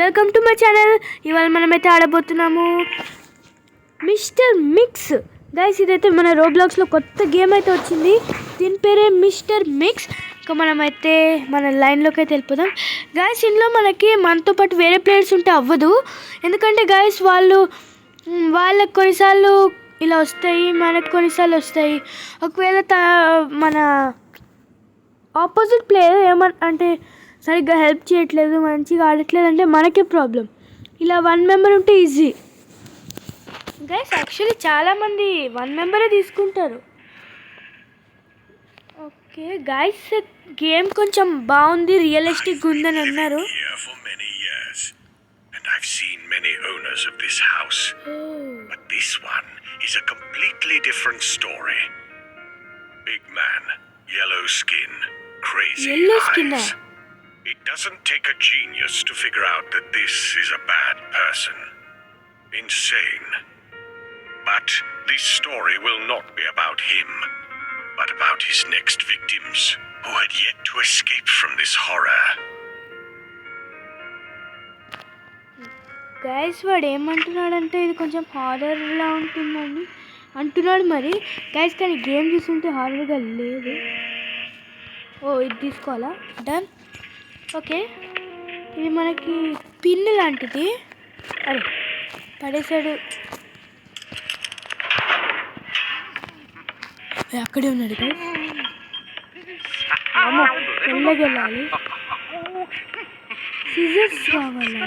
Welcome to my channel. ఇవాళ మనమైతే ఆడబోతున్నాము mister mix. Guys ఇదైతే మన రోబ్లాక్స్లో కొత్త గేమ్ అయితే వచ్చింది. దీని పేరే మిస్టర్ మిక్స్. ఇంకా మనమైతే మన లైన్లోకి అయితే వెళ్ళిపోదాం. గైస్ ఇందులో మనతో పాటు వేరే ప్లేయర్స్ ఉంటే అవ్వదు. ఎందుకంటే గైస్ వాళ్ళకి కొన్నిసార్లు ఇలా వస్తాయి, మనకు కొన్నిసార్లు వస్తాయి. ఒకవేళ మన ఆపోజిట్ ప్లేయర్ అంటే సరిగ్గా హెల్ప్ చేయట్లేదు, మంచిగా ఆడట్లేదు అంటే మనకే ప్రాబ్లం. ఇలా 1 మెంబర్ ఉంటే ఈజీ. గైస్ యాక్చువల్లీ చాలామంది 1 మెంబరే తీసుకుంటారు. ఓకే గైస్ గేమ్ కొంచెం బాగుంది, రియలిస్టిక్ ఉందని అన్నారు. I've seen many owners of this house, but this one is a completely different story. Big man, yellow skin, crazy eyes. It doesn't take a genius to figure out that this is a bad person. Insane. But this story will not be about him, but about his next victims who had yet to escape from this horror. Guys వాడు ఏమంటున్నాడంటే ఇది కొంచెం హారర్లా ఉంటుందని అంటున్నాడు మరి. Guys కానీ game చూస్తుంటే హారర్గా లేదు. ఇది తీసుకోవాలా? డన్. ఓకే ఇది మనకి పిన్ లాంటిది. అరే పడేసాడు, అక్కడే ఉన్నాడు. గైస్ వెళ్ళగెళ్ళాలి. సిజర్స్ కావాలా?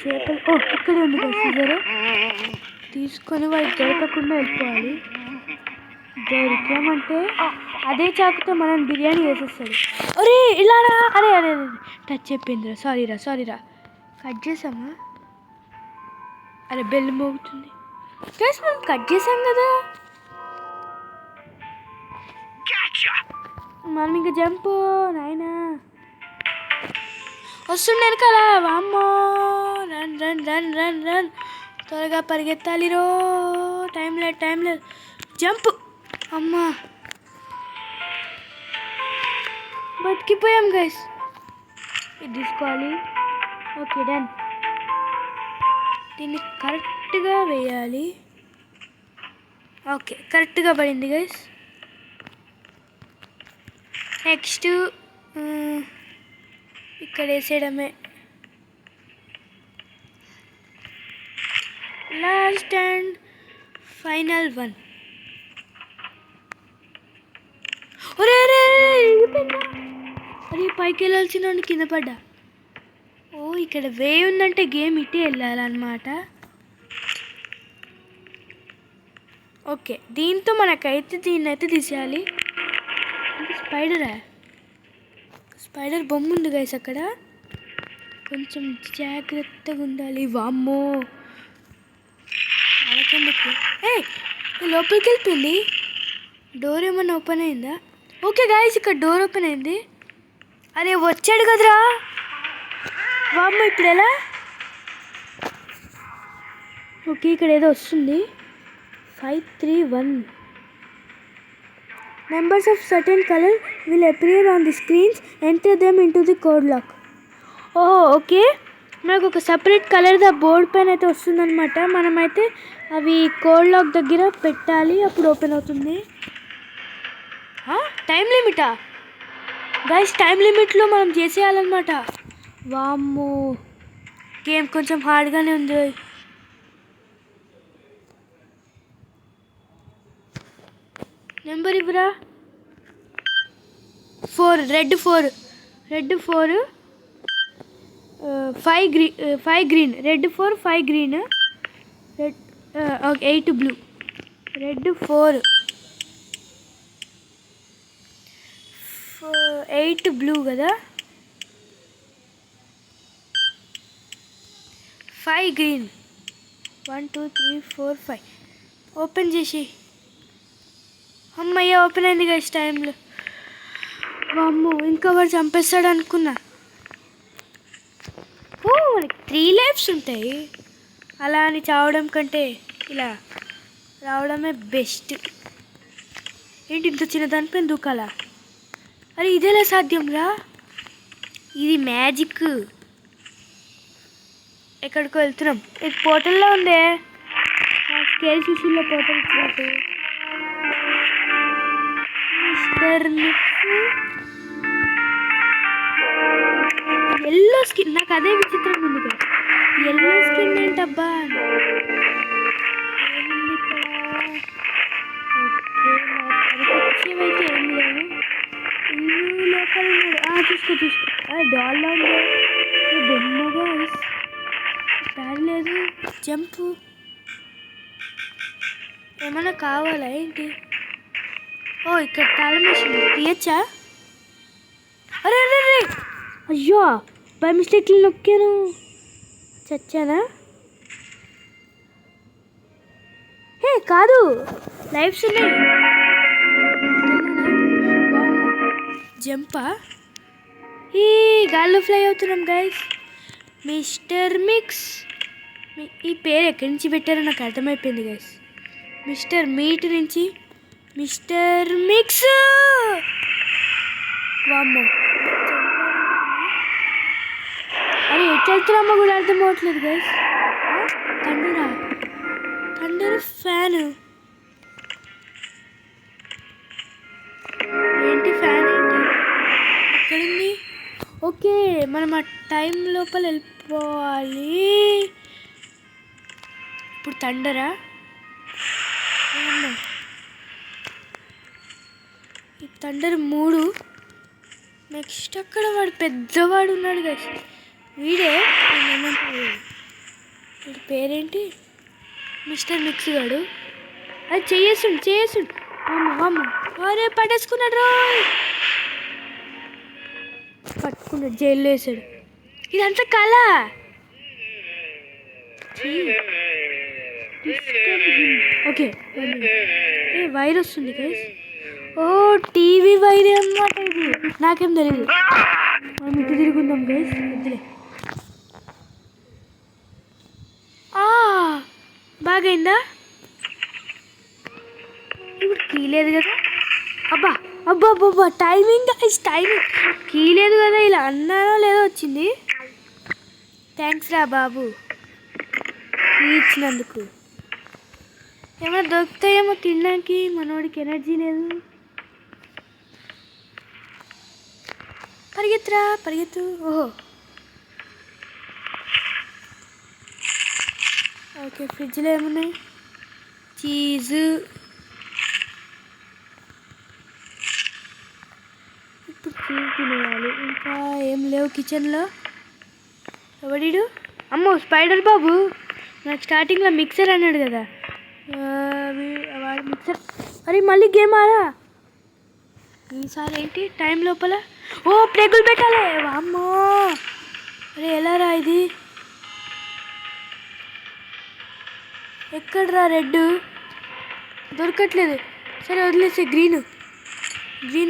చేపలు ఇక్కడే ఉంది కదా సిజర్. తీసుకొని వాడికి దొరకకుండా వెళ్ళిపోవాలి. దొరికామంటే అదే చాకుతో మనం బిర్యానీ వేసేస్తాడు. అరే ఇలారా, అరే అరే టచ్ చెప్పిందిరా, సారీరా. కట్ చేసామా? అరే బెల్ మోగుతుంది. గైస్ మనం కట్ చేసాం కదా, మనం ఇంకా జంప్. నాయనా వస్తుండే కదా, వామ్మో రన్ త్వరగా పరిగెత్తాలి రో. టైం లేదు. జంప్. అమ్మా బతికిపోయాం గైస్. ఇది తీసుకోవాలి. Okay done. దీన్ని కరెక్ట్గా వేయాలి. ఓకే కరెక్ట్గా పడింది గైస్. నెక్స్ట్ ఇక్కడ వేసేయడమే. Last and final one. అరే పైకి వెళ్ళాల్సిన కింద పడ్డా. ఇక్కడ వే ఉందంటే గేమ్ ఇటే వెళ్ళాలన్నమాట. ఓకే దీంతో మనకైతే దీన్నైతే తీసేయాలి. స్పైడర్ బొమ్మ ఉంది గైస్ అక్కడ, కొంచెం జాగ్రత్తగా ఉండాలి. వామ్మో మనకెందుకు? లోపలికి వెళ్ళిపోయింది. డోర్ ఏమన్నా ఓపెన్ అయిందా? ఓకే గైస్ ఇక్కడ డోర్ ఓపెన్ అయింది. అరే వచ్చాడు కదరా. వామ్మో ఇప్పుడు ఎలా? ఓకే ఇక్కడ ఏదో వస్తుంది. 531 Members of certain color will appear on the screens. Enter them into the code lock. Okay మనకు ఒక సపరేట్ కలర్ బోర్డ్ పైన అయితే వస్తుందన్నమాట. మనమైతే అవి కోడ్ లాక్ దగ్గర పెట్టాలి, అప్పుడు ఓపెన్ అవుతుంది. టైం లిమిటా గైస్? టైం లిమిట్లో మనం చేసేయాలన్నమాట. వామ్మో గేమ్ కొంచెం హార్డ్గానే ఉంది. నెంబర్ ఇవ్వరా? 4 red 4 5 green. Red 4 5 green, red 8 blue. Red 4 8 blue కదా, 5 గ్రీన్. 1 2 3 4 5. ఓపెన్ చేసి. అమ్మయ్య ఓపెన్ అయింది గైస్ టైంలో. వామ్మో ఇంకా వాడు చంపేస్తాడు అనుకున్నా. మనకి 3 లైఫ్స్ ఉంటాయి. అలా అని చావడం కంటే ఇలా రావడమే బెస్ట్. ఏంటి ఇంత చిన్న దానిపైన దూకాలా? అరే ఇదేలా సాధ్యం రా? ఇది మ్యాజిక్. ఎక్కడికో వెళ్తున్నాం. ఇది పోర్టల్లో ఉందే. స్కేల్ సుషీలో పోర్టల్ ఇచ్చినట్టు. Mister mix yellow skin. నాకు అదే విచిత్రంగా ఉంది కదా. ఎల్లో స్కిన్ ఏంటబ్బా? ఏముంది ఇక్కడ? ఓకే, నాకు వచ్చేవైతే ఏం లేవు. ఇల్లు లోపల ఉన్నాడు. చూసుకో. డాల్లో ఉంది బొమ్మగా. దారి లేదు. జంపు. ఏమన్నా కావాలా ఏంటి? ఓ, ఇక్కడ తాళం మెషిన్ తీయచ్చా? అరే అరే అరే, అయ్యో బై మిస్టేక్లో నొక్కాను. చచ్చానా? హే కాదు, లైఫ్స్ ఉన్నాయి. జంపా? ఈ గాల్లో ఫ్లై అవుతున్నాం గైస్. Mister mix. ఈ పేరు ఎక్కడి నుంచి పెట్టారో నాకు అర్థమైపోయింది గైస్. మిస్టర్ మీట్ నుంచి మిస్టర్ మిక్స్. వామ్మో, అరే ఎట్లా వెళ్తున్నామో కూడా అర్థం అవ్వట్లేదు గైస్. థండర్ ఫ్యాన్ ఏంటి? ఫ్యాన్ ఏంటి? ఎక్కడుంది? ఓకే, మనం ఆ టైం లోపల వెళ్ళిపోవాలి. ఇప్పుడు థండరా? ఈ థండర్ 3. నెక్స్ట్ అక్కడ వాడు పెద్దవాడు ఉన్నాడు కదా, వీడే. వీడి పేరేంటి? మిస్టర్ మిక్స్ గాడు. అది చేస్తుండు. అమ్మ అరే పట్టేసుకున్నాడు రోయ్. పట్టుకున్నాడు, జైల్లో వేసాడు. ఇదంతా కళ. ఓకే, వైర్ వస్తుంది గైస్. ఓ, టీవీ వైరే అన్నమాట ఇది. నాకేం తెలియదు. మనం ఇటు తిరుగుందాం గైస్. వద్దులే. బాగైందా? ఇప్పుడు కీ లేదు కదా. అబ్బా టైమింగ్ గైస్, టైమింగ్. కీ లేదు కదా. ఇలా అన్నానో లేదో వచ్చింది. థ్యాంక్స్ రా బాబు కీ ఇచ్చినందుకు. ఏమైనా దొరుకుతాయేమో తినడానికి. మనోడికి ఎనర్జీ లేదు. పరిగెత్తు. ఓహో, ఓకే. ఫ్రిడ్జ్లో ఏమున్నాయి? చీజ్. ఇప్పుడు చీజ్ తినేయాలి. ఇంకా ఏం లేవు కిచెన్లో. ఎవడీడు? అమ్మో, స్పైడర్ బాబు. నాకు స్టార్టింగ్లో మిక్సర్ అన్నాడు కదా, వాడు మిక్సర్. అరే మళ్ళీ గేమ్ ఆరా. ఈసారి ఏంటి టైం లోపల? ఓ, ప్లేగులు పెట్టాలి. అమ్మో, అరే ఎలా రా ఇది? ఎక్కడ్రా రెడ్? దొరకట్లేదు. సరే వదిలేసే. గ్రీన్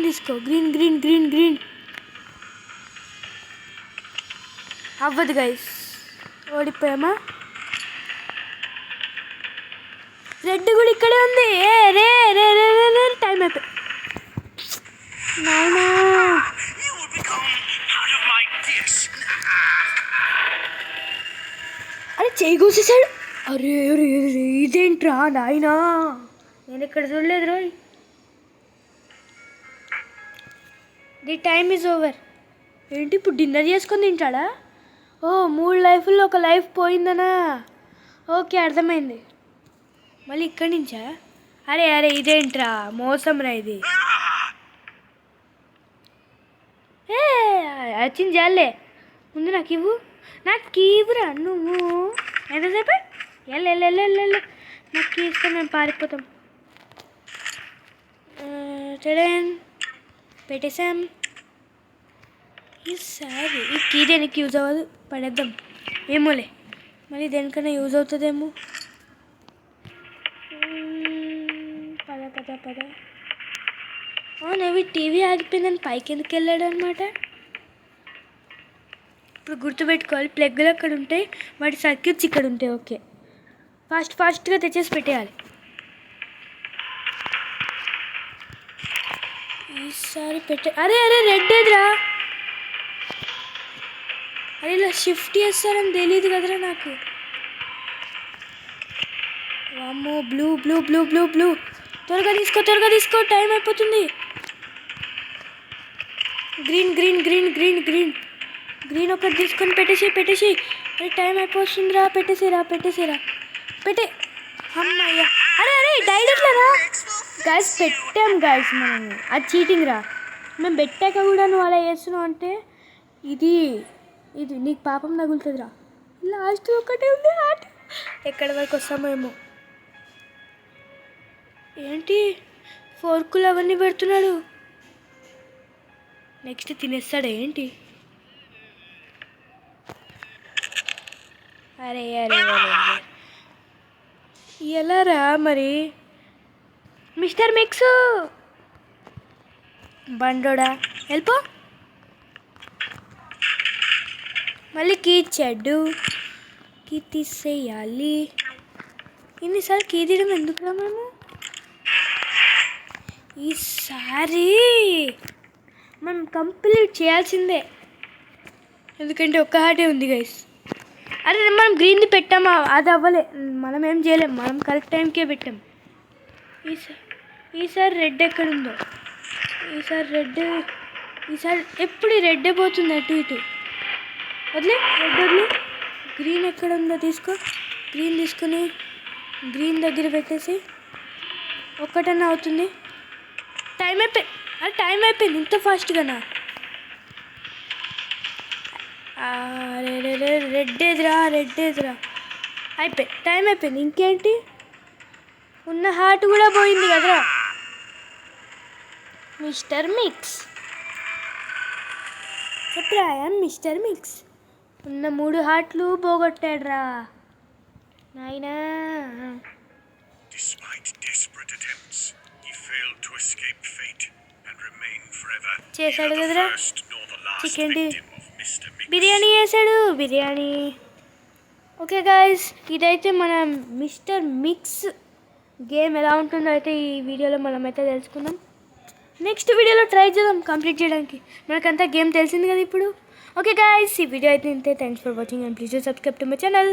తీసుకో. గ్రీన్ అవ్వదు గైస్, ఓడిపోయామా? రెడ్ కూడా ఇక్కడే ఉంది. రే టైం అయిపోయి. నాయనా, అరే చేయి కోసేసాడు. అరే ఇదేంట్రా నాయనా, నేను ఇక్కడ చూడలేదు రోయ్. The time is over. ఏంటి ఇప్పుడు డిన్నర్ చేసుకొని తింటాడా? ఓ, 3 లైఫ్ల్లో ఒక లైఫ్ పోయిందనా? ఓకే, అర్థమైంది. మళ్ళీ ఇక్కడి నుంచా? అరే ఇదేంట్రా, మోసం రా ఇది. వచ్చింది జాలే. ముందు నాకు ఇవ్వురా నువ్వు. ఎంతసేపు? ఎల్ల నాకు ఇస్తే మేము పారిపోతాం. పెట్టేసాం. ఈసారి ఈ కీ దేనికి యూజ్ అవ్వదు, పడేద్దాం. ఏమోలే, మళ్ళీ దేనికన్నా యూజ్ అవుతుందేమో. పద. అవునవి టీవీ ఆగిపోయిందని పైకి ఎందుకు వెళ్ళాడు అనమాట. ఇప్పుడు గుర్తుపెట్టుకోవాలి, ప్లగ్లు అక్కడ ఉంటాయి, వాటి సర్క్యూట్స్ ఇక్కడ ఉంటాయి. ఓకే, ఫాస్ట్గా తెచ్చేసి పెట్టేయాలి. ఈసారి అరే రెడ్ ఏదిరా? అరే ఇలా షిఫ్ట్ చేస్తారని తెలియదు కదరా నాకు. వామ్మో blue blue blue blue blue. త్వరగా తీసుకో, టైం అయిపోతుంది. Green green green green green green ఒకటి తీసుకొని పెట్టేసి. అరే టైం అయిపోతుందిరా, పెట్టేసేరా. పెట్టే అమ్మయ్యా. అరే డైరెక్ట్ రా గాయస్, పెట్టాం గాయస్ మనము. అది చీటింగ్ రా. మేము పెట్టాక కూడా నువ్వు అలా చేస్తున్నావు అంటే ఇది నీకు పాపం తగులుతుందిరా. లాస్ట్ ఒకటే ఉంది ఆట. ఎక్కడి వరకు వస్తామేమో. ఏంటి ఫోర్కులు అవన్నీ పెడుతున్నాడు. నెక్స్ట్ తినేస్తాడా ఏంటి? అరే ఎలా రా మరి మిస్టర్ మిక్స్ బండోడా వెళ్ళిపో. మళ్ళీ కీ ఇచ్చాడు. కీ తీసేయాలి. ఇన్నిసార్లు కీ తీయడం ఎందుకురా మేము? ఈసారి మనం కంప్లీట్ చేయాల్సిందే, ఎందుకంటే ఒక్క హార్టే ఉంది గైస్. అరే మనం గ్రీన్ది పెట్టామా, అది అవ్వలే. మనం ఏం చేయలేం, మనం కరెక్ట్ టైంకే పెట్టాం. ఈసారి రెడ్ ఎక్కడుందో. ఈసారి ఎప్పుడు రెడ్డే పోతుంది అటు ఇటు. వదిలే రెడ్ వదిలే. గ్రీన్ ఎక్కడ ఉందో తీసుకో. గ్రీన్ తీసుకుని గ్రీన్ దగ్గర పెట్టేసి ఒక్కటన్నా అవుతుంది. టైం అయిపోయింది ఇంత ఫాస్ట్గానా? రెడ్ ఎదురా. టైం అయిపోయింది. ఇంకేంటి, ఉన్న హార్ట్ కూడా పోయింది కదరా. మిస్టర్ మిక్స్ చెప్పరా, మిస్టర్ మిక్స్ ఉన్న 3 హార్ట్లు పోగొట్టాడ్రా నాయనా. Despite desperate attempts, he failed to escape fate and remained forever చేశాడు neither the కదరా first nor the last chicken victim of Mr. Mix. Biryani చేశాడు. ఓకే గాయస్, ఇదైతే మన మిస్టర్ మిక్స్ గేమ్ ఎలా ఉంటుందో అయితే ఈ వీడియోలో మనమైతే తెలుసుకుందాం. నెక్స్ట్ వీడియోలో ట్రై చేద్దాం కంప్లీట్ చేయడానికి. మనకంతా గేమ్ తెలిసింది కదా ఇప్పుడు. ఓకే గాయస్, ఈ వీడియో అయితే ఇంతే. Thanks for watching and please subscribe to my channel.